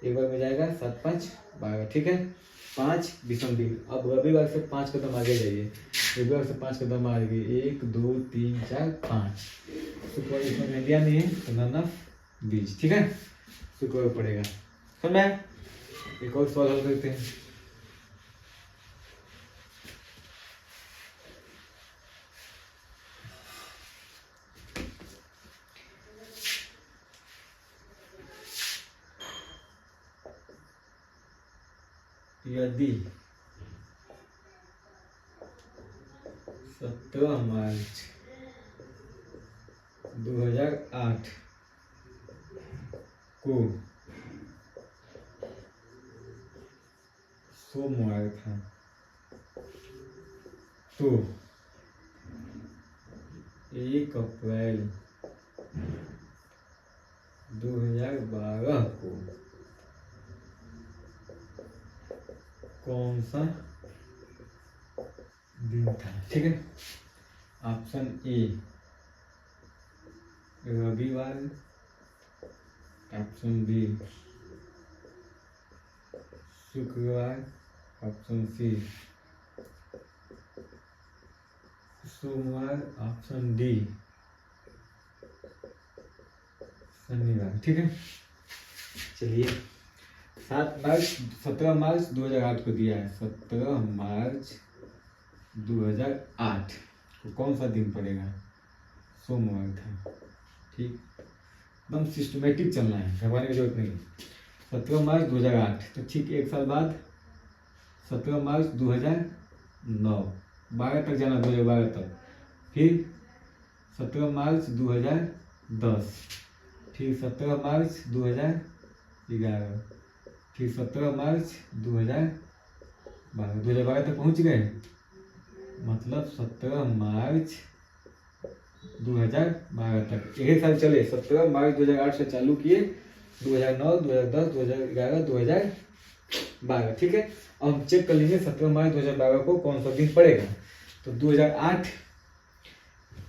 एक बार में जाएगा 7 5 12। ठीक है, 5 विषम दिन। अब रविवार से 5 कदम आगे जाइए, रविवार से 5 कदम आगे, 1 2 3 4 5, शुक्रवार इसमें इंडिया नहीं है, तो नन ऑफ दीज। ठीक है, शुक्रवार पड़ेगा। समझ में आया? एक और सवाल हल करते हैं। यदि 17 मार्च 2008 को सोमवार था, तो 1 अप्रैल 2012 को कौन सा दिन था। ठीक है, ऑप्शन ए रविवार, ऑप्शन बी शुक्रवार, ऑप्शन सी सोमवार, ऑप्शन डी शनिवार। ठीक है, चलिए 17 मार्च 2008 को दिया है, 17 मार्च 2008 को कौन सा दिन पड़ेगा? सोमवार था। ठीक, एकदम सिस्टमेटिक चलना है, घबराने की जरूरत नहीं। 17 मार्च 2008, तो ठीक एक साल बाद 17 मार्च 2009, 12 तक जाना, 2012 तक। फिर 17 मार्च 2010, फिर 17 मार्च 2011, फिर 17 मार्च 2012, 2012 तक पहुंच गए। मतलब 17 मार्च 2012 तक एक साल चले। 17 मार्च 2008 से चालू किए, 2009, 2010, 2011, 2012। ठीक है, अब हम चेक कर लेंगे 17 मार्च 2012 को कौन सा दिन पड़ेगा। तो 2008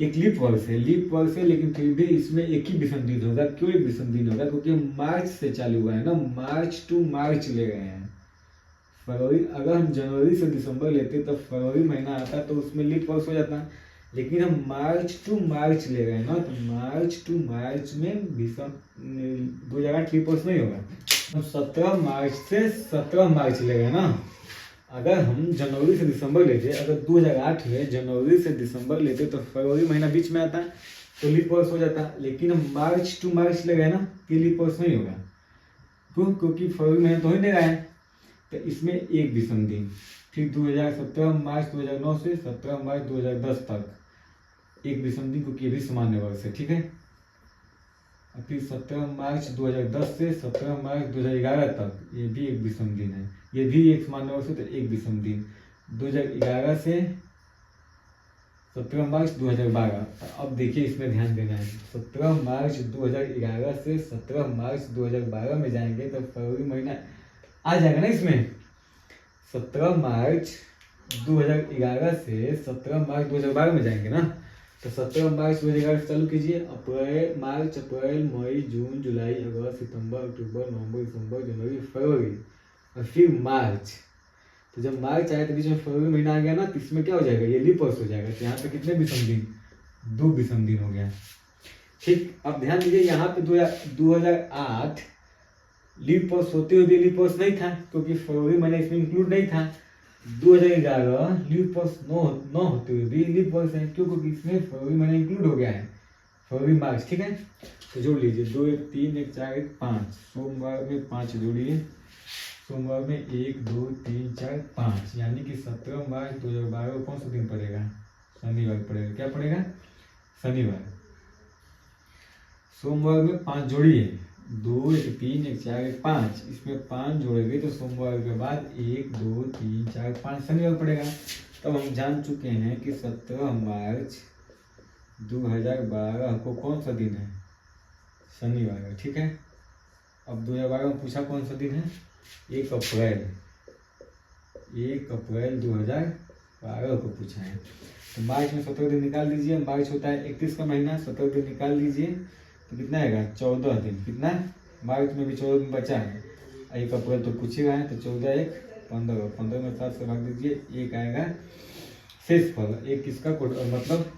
एक लीप वर्ष है, लीप वर्ष है, लेकिन फिर भी इसमें एक ही विषम दिन होगा। क्यों एक विषम दिन होगा? क्योंकि मार्च से चालू हुआ है ना, मार्च टू मार्च ले गए हैं। फरवरी, अगर हम जनवरी से दिसंबर लेते तो फरवरी महीना आता तो उसमें लीप वर्ष हो जाता, लेकिन हम मार्च टू मार्च ले गए ना, तो मार्च टू मार्च में विषम 2008 लीप वर्ष नहीं होगा। हम 17 मार्च से 17 मार्च ले गए ना। अगर हम जनवरी से दिसंबर लेते, अगर 2008 में जनवरी से दिसंबर लेते तो फरवरी महीना बीच में आता तो लीप वर्ष हो जाता, लेकिन हम मार्च टू मार्च ले गए ना, कि लीप वर्ष नहीं होगा। क्यों? क्योंकि फरवरी महीना तो ही नहीं रहा है, तो इसमें एक विषम दिन। फिर 2017 मार्च 2009 से 17 मार्च 2010 तक एक विषम दिन, क्योंकि ये भी सामान्य वर्ष है। ठीक है, और फिर 17 मार्च 2010 से 17 मार्च 2011 तक ये भी एक विषम दिन है, ये भी एक सामान्य वर्ष है, तो एक विषम दिन। 2011 से 17 मार्च 2012। अब देखिए इसमें ध्यान देना है, 17 मार्च 2011 से 17 मार्च 2012 में जाएंगे तो फरवरी महीना आ जाएगा ना इसमें। 17 मार्च 2011 से 17 मार्च 2012 में जाएंगे ना, तो 17 मार्च 2011 से चालू कीजिए। अप्रैल, मार्च, अप्रैल, मई, जून, जुलाई, अगस्त, सितंबर, अक्टूबर, नवंबर, दिसंबर, जनवरी, फरवरी, और फिर मार्च। तो जब मार्च आया तो बीच में फरवरी महीना आ गया ना, तो इसमें क्या हो जाएगा? ये लीप वर्ष हो जाएगा। तो यहाँ पे कितने विषम दिन? 2 विषम दिन हो गया। ठीक, अब ध्यान दीजिए, यहाँ पे 2008 लीप वर्ष होते हुए भी लीप वर्ष नहीं था, क्योंकि फरवरी महीना इसमें इंक्लूड नहीं था। 2011 लीप वर्ष न होते हुए भी लीप वर्ष है, क्यों? क्योंकि इसमें फरवरी महीना इंक्लूड हो गया है, फरवरी मार्च। ठीक है, तो जोड़ लीजिए, 2 1 3 1 4 1 5, सोमवार में 5 जोड़िए, सोमवार में 1 2 3 4 5, यानी कि 17 मार्च 2012 को कौन सा दिन पड़ेगा? शनिवार पड़ेगा। क्या पड़ेगा? शनिवार। सोमवार में 5 जोड़िए, 2 1 3 1 4 1 5, इसमें 5 जोड़ेंगे तो सोमवार के बाद 1 2 3 4 5 शनिवार पड़ेगा। तब हम जान चुके हैं कि 17 मार्च 2012 को कौन सा दिन है? शनिवार है। ठीक है, अब 2012 में पूछा कौन सा दिन है? 1 अप्रैल, 1 अप्रैल 2012 को पूछा है। तो मार्च में 17 दिन निकाल दीजिए, मार्च होता है 31 का महीना, 17 दिन निकाल दीजिए तो कितना आएगा? 14 दिन। कितना? मार्च में भी 14 दिन बचा है, 1 अप्रैल तो पूछ ही रहा है, तो 14 1 15, 15 में 7 से भाग दीजिए, 1 आएगा शेष फल। 1 किसका कोड, मतलब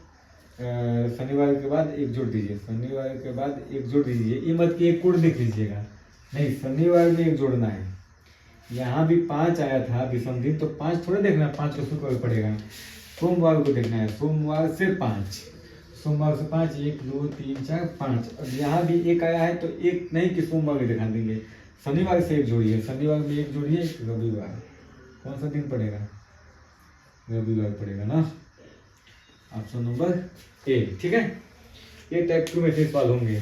शनिवार के बाद 1 जोड़ दीजिए, शनिवार के बाद 1 जोड़ दीजिए। ये मत कि 1 कोड देख लीजिएगा, नहीं, शनिवार में 1 जोड़ना है। यहाँ भी 5 आया था विषम दिन, तो 5 थोड़े देखना है, 5 को शुक्र पड़ेगा, सोमवार को देखना है। सोमवार से 5, सोमवार से 5, 1 2 3 4 5। अब यहाँ भी 1 आया है, तो 1 नहीं कि सोमवार को दिखा देंगे, शनिवार से 1 जोड़िए, शनिवार में 1 जोड़िए, रविवार। कौन सा दिन पड़ेगा? रविवार पड़ेगा ना, ऑप्शन नंबर ए। ठीक है, ये टाइप 2 में से सवाल होंगे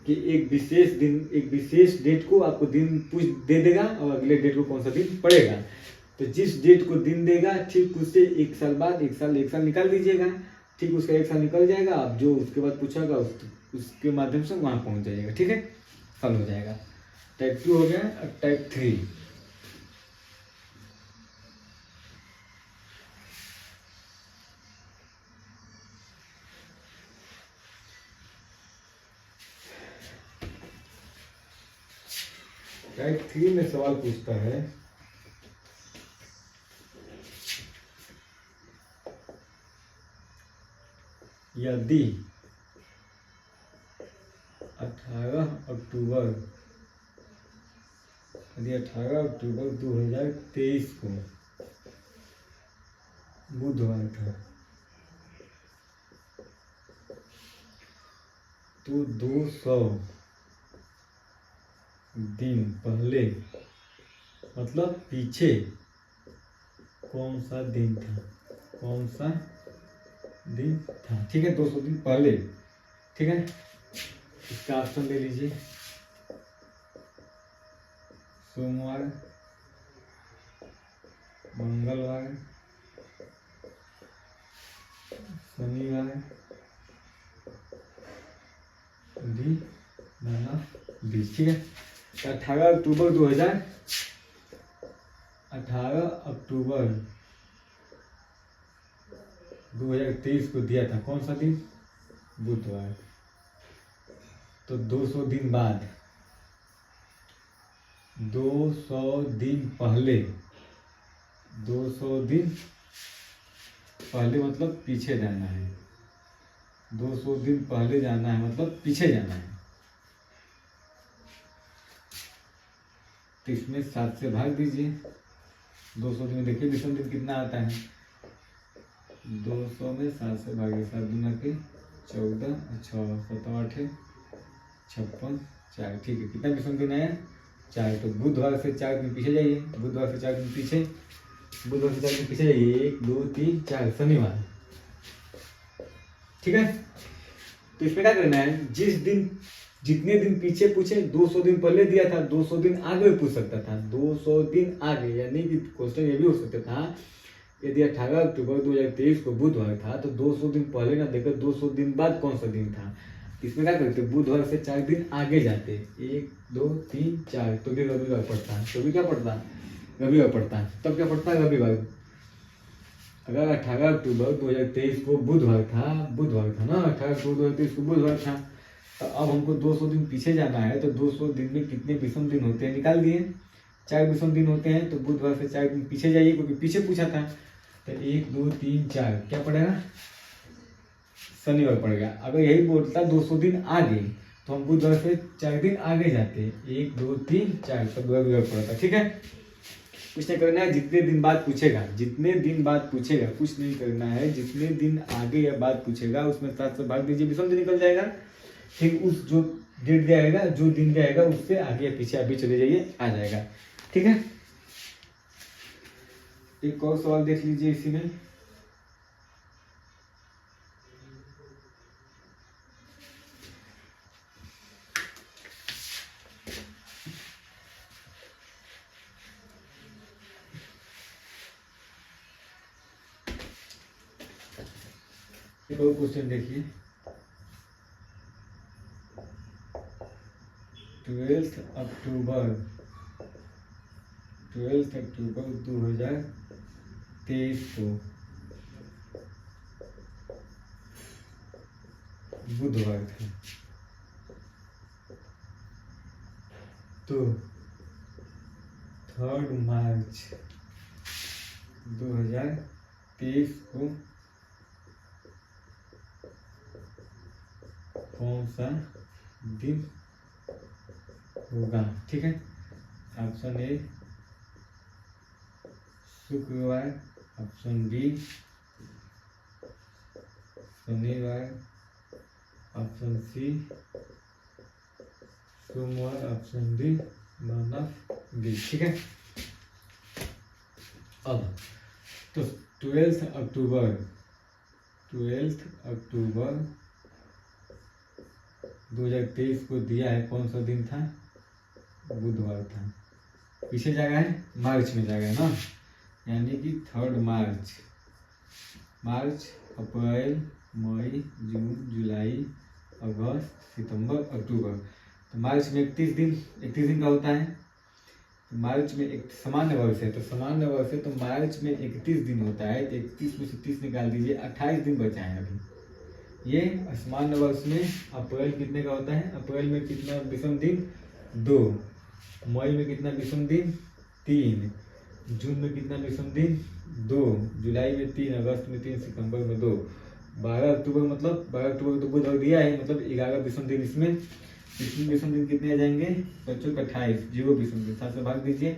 कि एक विशेष दिन, एक विशेष डेट को आपको दिन पूछ दे देगा और अगले डेट को कौन सा दिन पड़ेगा। तो जिस डेट को दिन देगा, ठीक उससे 1 साल बाद 1 साल निकाल दीजिएगा। ठीक, उसका 1 साल निकल जाएगा, आप जो उसके बाद पूछागा उसके माध्यम से वहाँ पहुँच जाइएगा। ठीक है, हल हो जाएगा। टाइप 2 हो गया। अब टाइप 3, टाइप 3 में सवाल पूछता है यदि 18 अक्टूबर 2023 को बुधवार था, तो 200 दिन पहले मतलब पीछे कौन सा दिन था, कौन सा दिन था, ठीक है, 200 दिन पहले, ठीक है। इसका ऑप्शन ले लीजिए, सोमवार, मंगलवार, शनिवार, बीस, ठीक है। 18 अक्टूबर 2023 को दिया था, कौन सा दिन, बुधवार। तो 200 दिन बाद, 200 दिन पहले, 200 दिन पहले मतलब पीछे जाना है, 200 दिन पहले जाना है मतलब पीछे जाना है। तो इसमें 7 से भाग दीजिए, 200 दिन में देखिए विषम दिन कितना आता है, 200 में 7 से भागे, 7 दूना के 14, 6, 7, 8, 56, 4, ठीक है। कितना विषम दिन आया, 4। तो बुधवार से 4 दिन पीछे जाइए, बुधवार से 4 दिन पीछे, बुधवार से 4 दिन पीछे जाइए, 1, 2, 3, 4, शनिवार, ठीक है। तो इसमें क्या करना है, जिस दिन जितने दिन पीछे पूछे, 200 दिन पहले दिया था, 200 दिन आगे पूछ सकता था, 200 दिन आगे, यानी कि क्वेश्चन ये भी हो सकता था, यदि 18 अक्टूबर 2023 को बुधवार था तो 200 दिन पहले ना देकर 200 दिन बाद कौन सा दिन था। इसमें क्या करते, बुधवार से 4 दिन आगे जाते, 1, 2, 3, 4, तो भी रविवार पड़ता, तो भी क्या पड़ता, रविवार पड़ता। तब क्या पड़ता है, रविवार। अगर 18 अक्टूबर 2023 को बुधवार था ना, 18 अक्टूबर 2023 को बुधवार था, तो अब हमको 200 दिन पीछे जाना है, तो 200 दिन में कितने विषम दिन होते हैं निकाल दिए, 4 विषम दिन होते हैं। तो बुधवार से 4 दिन पीछे जाइए, क्योंकि पीछे पूछा था। तो 1, 2, 3, 4 क्या पड़ेगा, शनिवार पड़ेगा। अगर यही बोलता 200 दिन आगे, तो हम बुधवार से 4 दिन आगे जाते, 1, 2, 3, 4, तब रविवार पड़ता, ठीक है। कुछ नहीं करना है, जितने दिन बाद पूछेगा, जितने दिन बाद पूछेगा, कुछ नहीं करना है, जितने दिन आगे या बाद पूछेगा उसमें 7 से भाग दीजिए, विषम दिन निकल जाएगा। ठीक, उस जो डेट दिया जाएगा, जो दिन दिया जाएगा, उससे आगे या पीछे अभी चले जाइए, आ जाएगा, ठीक है। एक और सवाल देख लीजिए इसी में, एक और क्वेश्चन देखिए, 12 अक्टूबर 2023 को बुधवार था, तो 3 मार्च 2023 को कौन सा दिन होगा, ठीक है। ऑप्शन ए शुक्रवार, ऑप्शन बी शनिवार, ऑप्शन सी सोमवार, option D none of D, ठीक है। अब तो 12 अक्टूबर 2023 को दिया है, कौन सा दिन था, बुधवार था। पीछे जगह है, मार्च में जगह है ना, यानी कि 3 मार्च, अप्रैल, मई, जून, जुलाई, अगस्त, सितंबर, अक्टूबर। तो मार्च में 31 दिन का होता है। तो मार्च में एक सामान्य वर्ष है, तो सामान्य वर्ष है, तो मार्च में 31 दिन होता है। तो 31 में से 30 निकाल दीजिए, 28 दिन बचा है अभी। ये सामान्य वर्ष में अप्रैल कितने का होता है, अप्रैल में कितना विषम दिन, 2, मई में कितना विषम दिन, 3, जून में कितना विषम दिन, 2, जुलाई में 3, अगस्त में 3, सितंबर में 2, 12 अक्टूबर मतलब 12 अक्टूबर तो बुधवार दिया है, मतलब 11 विषम दिन। इसमें विषम दिन कितने आ जाएंगे, 28, 0 विषम दिन, 7 से भाग दीजिए,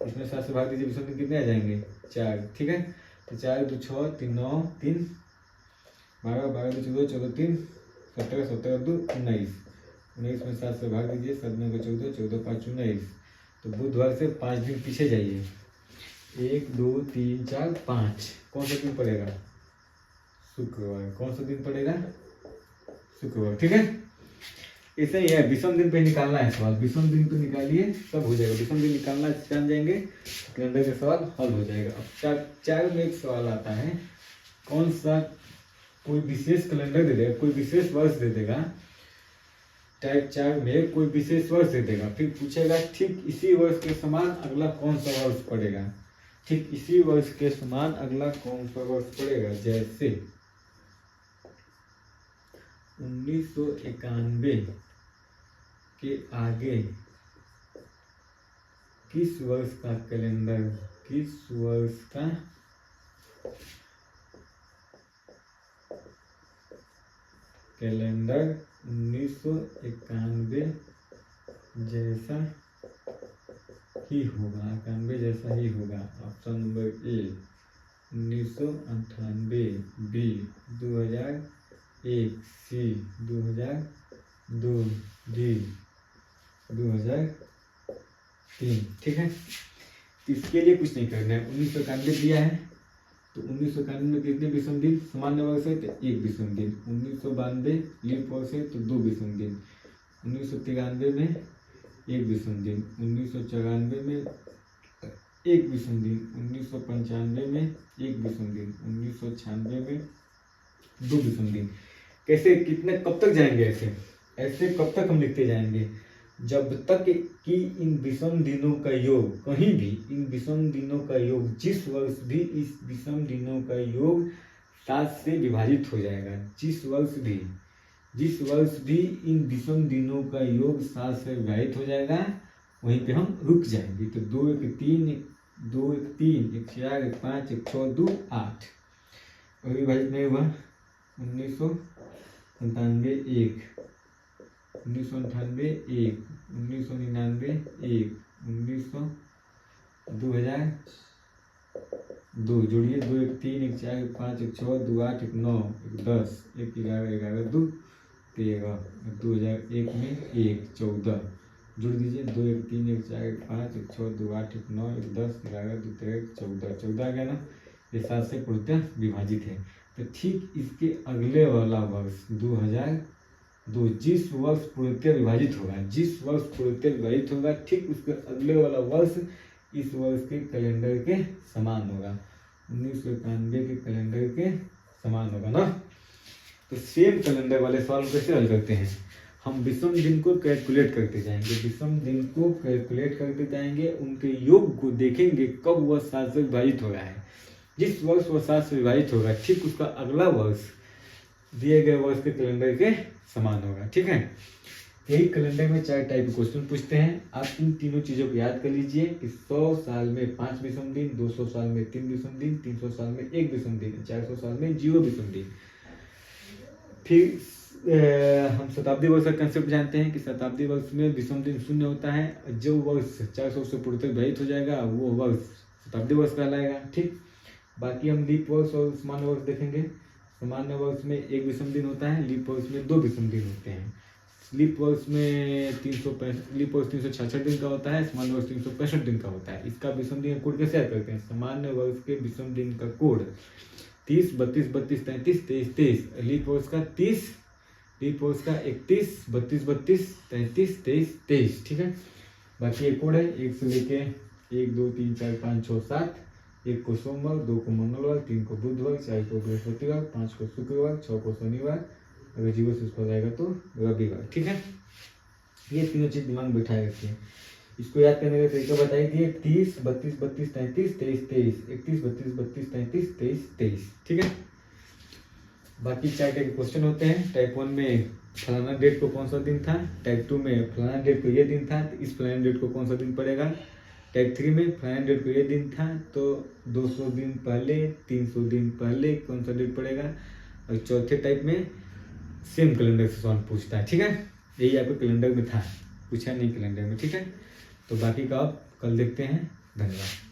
इसमें 7 से भाग दीजिए, विषम दिन कितने आ जाएंगे, 4, ठीक है। तो 4 2 6 3 9 3 12 12 2 14 14 3 17 17 2 19 19 में 7 से भाग दीजिए, 7 9 14 14 5 19। तो बुधवार से 5 दिन पीछे जाइए, 1 2 3 4 5, कौन सा दिन पड़ेगा? शुक्रवार। कौन सा दिन पड़ेगा? शुक्रवार। ठीक है, ऐसे ही है, विषम दिन पे निकालना है सवाल, विषम दिन पे निकालिए सब हो जाएगा। विषम दिन निकालना जान जाएंगे, कैलेंडर का सवाल हल हो जाएगा। अब चार में एक सवाल आता है, कौन सा कोई विशेष कैलेंडर दे देगा, कोई विशेष वर्ष दे देगा, टाइप 4 में कोई विशेष वर्ष दे देगा, फिर पूछेगा ठीक इसी वर्ष के समान अगला कौन सा वर्ष पड़ेगा, ठीक इसी वर्ष के समान अगला कौन सा वर्ष पड़ेगा। जैसे 1991 के आगे किस वर्ष का कैलेंडर, किस वर्ष का कैलेंडर 1991 जैसा ही होगा, 91 जैसा ही होगा। Option number A 1998, B 2001, C 2002, D 2003। ठीक है, इसके लिए कुछ नहीं करना है। 1991 दिया है तो 1991 में कितने विषम दिन सामान्य वर्ष है? तो 1 विषम दिन। 1992 लीप वर्ष है तो 2 विषम दिन। 1993 में 1 विषम दिन। 1994 में 1 विषम दिन। 1995 में 1 विषम दिन। 1996 में 2 विषम दिन। कैसे, कितने, कब तक जाएंगे ऐसे? ऐसे कब तक हम लिखते जाएंगे? जब तक कि इन विषम दिनों का योग, कहीं भी इन विषम दिनों का योग, जिस वर्ष भी इस विषम दिनों का योग 7 से विभाजित हो जाएगा, जिस वर्ष भी इन विषम दिनों का योग 7 से विभाजित हो जाएगा, वहीं पे हम रुक जाएंगे। तो 2 1 3 2 1 3 1 4 1 5 1 6 2 8, और विभाजित नहीं हुआ। 1997 1, 1998 1, 1999 1, 2002 जोड़िए, 2 1 3 1 4 1 5 1 6 2 8 1 9 1 10 1 11 11 2 13, 2001 में 1 14 जोड़ दीजिए, 2 1 3 1 4 1 5 1 6 2 8 1 9 1 10 11 2 13 14 14 आ गया ना, ये 7 से पूर्णतः विभाजित है। तो ठीक इसके अगले वाला वर्ष 2002, जिस वर्ष पूर्णतः विभाजित होगा, जिस वर्ष पूर्णतः विभाजित होगा, ठीक उसके अगले वाला वर्ष इस वर्ष के कैलेंडर के समान होगा, 1991 के कैलेंडर के समान होगा ना। तो सेम कैलेंडर वाले सवाल कैसे हल करते हैं? हम विषम दिन को कैलकुलेट करते जाएंगे, विषम दिन को कैलकुलेट करते जाएंगे, उनके योग को देखेंगे कब वह 7 से विभाजित हो रहा है। जिस वर्ष वह 7 से विभाजित होगा, ठीक उसका अगला वर्ष दिए गए वर्ष के कैलेंडर के समान होगा। ठीक है, यही कैलेंडर में 4 टाइप के क्वेश्चन पूछते हैं। आप इन तीनों चीज़ों को याद कर लीजिए कि 100 साल में 5 विषम दिन, 200 साल में 3 विषम दिन, 300 साल में 1 विषम दिन, 400 साल में 0 विषम दिन। फिर हम शताब्दी वर्ष का कंसेप्ट जानते हैं कि शताब्दी वर्ष में विषम दिन 0 होता है। जो वर्ष 400 से पूर्व तक विभाजित हो जाएगा वो वर्ष शताब्दी वर्ष कहलाएगा। ठीक, बाकी हम लीप वर्ष और सामान्य वर्ष देखेंगे। सामान्य वर्ष में 1 विषम दिन होता है, लीप वर्ष में 2 विषम दिन होते हैं। लीप वर्ष में 366 दिन का होता है, सामान्य वर्ष 365 दिन का होता है। इसका विषम दिन का कोड कैसे याद करते हैं? सामान्य वर्ष के विषम दिन का कोड 30 32 32 33 23 23, लीप वर्ष का 30, लीप वर्ष का 31 32 32 33 23 23। ठीक है, बाकी ये कोड है 1 से लेके 1 2 3 4 5 6 7, 1 को सोमवार, 2 को मंगलवार, 3 को बुधवार, 4 को बृहस्पतिवार, 5 को शुक्रवार, 6 को शनिवार, अगर जीरो से हो जाएगा तो रविवार। ठीक है, ये तीनों चीज दिमाग में बैठाए रखिए। इसको याद करने का तरीका बताइए दिए 30 32 32 33 23 23, 31 32 32 33 23 23। ठीक है, बाकी 4 टाइप के क्वेश्चन होते हैं। टाइप 1 में फलाना डेट को कौन सा दिन था, टाइप 2 में फलाना डेट को ये दिन था, तो इस फलाना डेट को कौन सा दिन पड़ेगा। टाइप 3 में फलाना डेट को ये दिन था तो 200 दिन पहले 300 दिन पहले कौन सा डेट पड़ेगा। और चौथे टाइप में सेम कैलेंडर से सवाल पूछता है। ठीक है, यही आपके कैलेंडर में था, पूछा नहीं कैलेंडर में। ठीक है, तो बाकी का आप कल देखते हैं। धन्यवाद।